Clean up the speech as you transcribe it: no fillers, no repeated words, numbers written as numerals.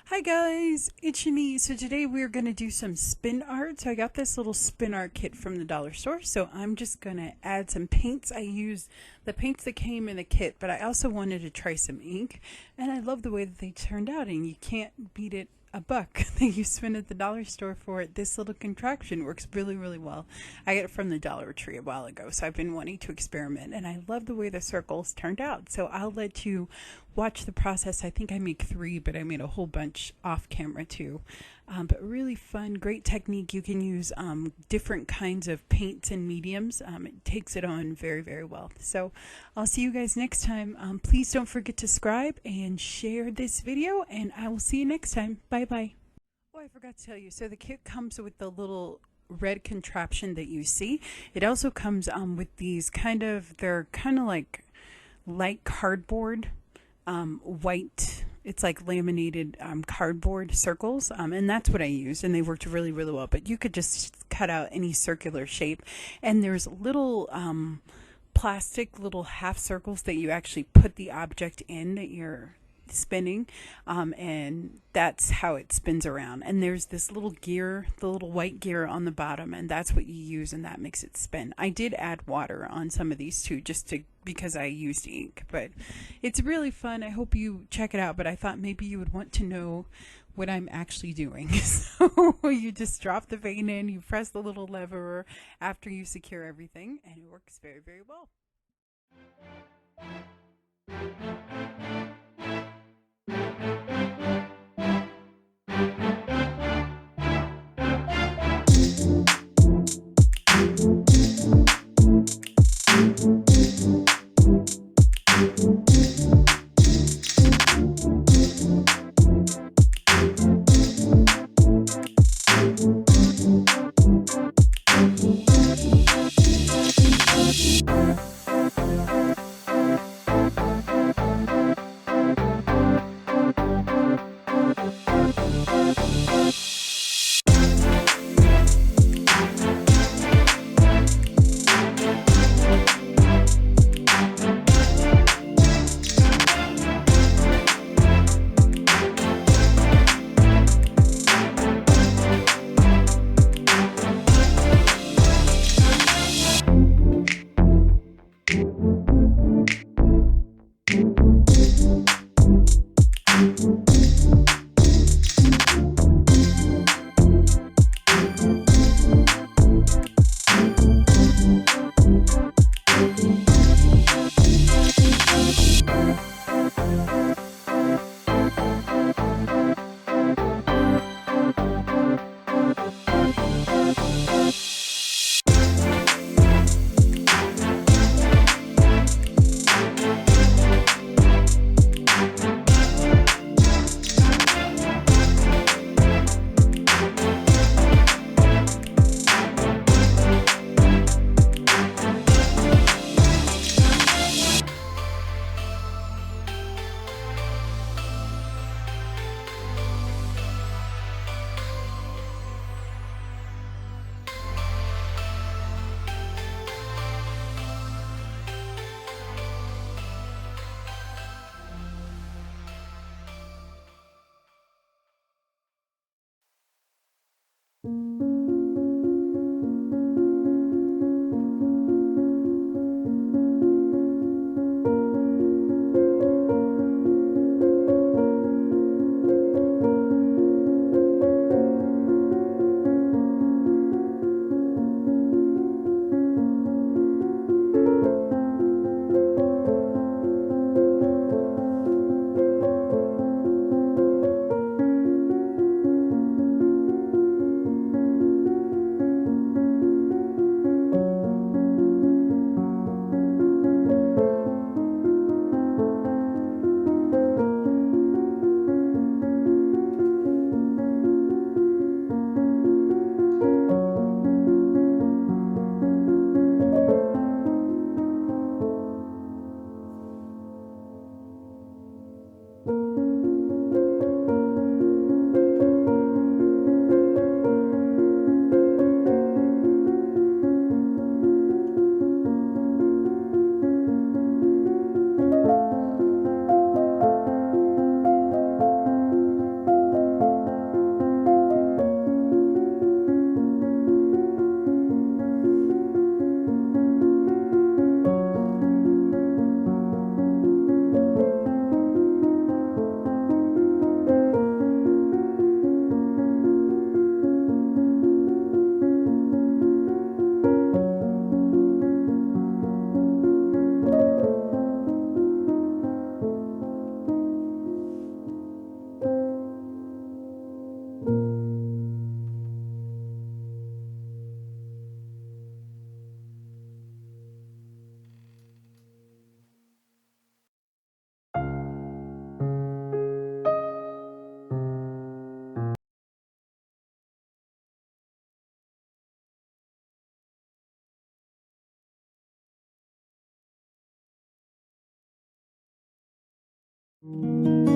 Hi guys, it's Shani. So today we're going to do some spin art. So I got this little spin art kit from the dollar store. So I'm just going to add some paints. I used the paints that came in the kit, but I also wanted to try some ink. And I love the way that they turned out, and you can't beat it a buck that you spend at the dollar store for it. This little contraption works really, really well. I got it from the Dollar Tree a while ago, so I've been wanting to experiment, and I love the way the circles turned out. So I'll let you watch the process. I think I make three, but I made a whole bunch off camera too. But really fun, great technique. You can use different kinds of paints and mediums. It takes it on very, very well. So I'll see you guys next time. Please don't forget to subscribe and share this video, and I will see you next time. Bye bye. Oh, I forgot to tell you. So the kit comes with the little red contraption that you see. It also comes with these they're kind of like light cardboard, white, it's like laminated cardboard circles, and that's what I used, and they worked really, really well. But you could just cut out any circular shape, and there's little plastic little half circles that you actually put the object in that you're spinning, and that's how it spins around. And there's this little gear, the little white gear on the bottom, and that's what you use, and that makes it spin. I did add water on some of these too, just to because I used ink, but it's really fun. I hope you check it out, but I thought maybe you would want to know what I'm actually doing. So you just drop the vein in, you press the little lever after you secure everything, and it works very, very well. you.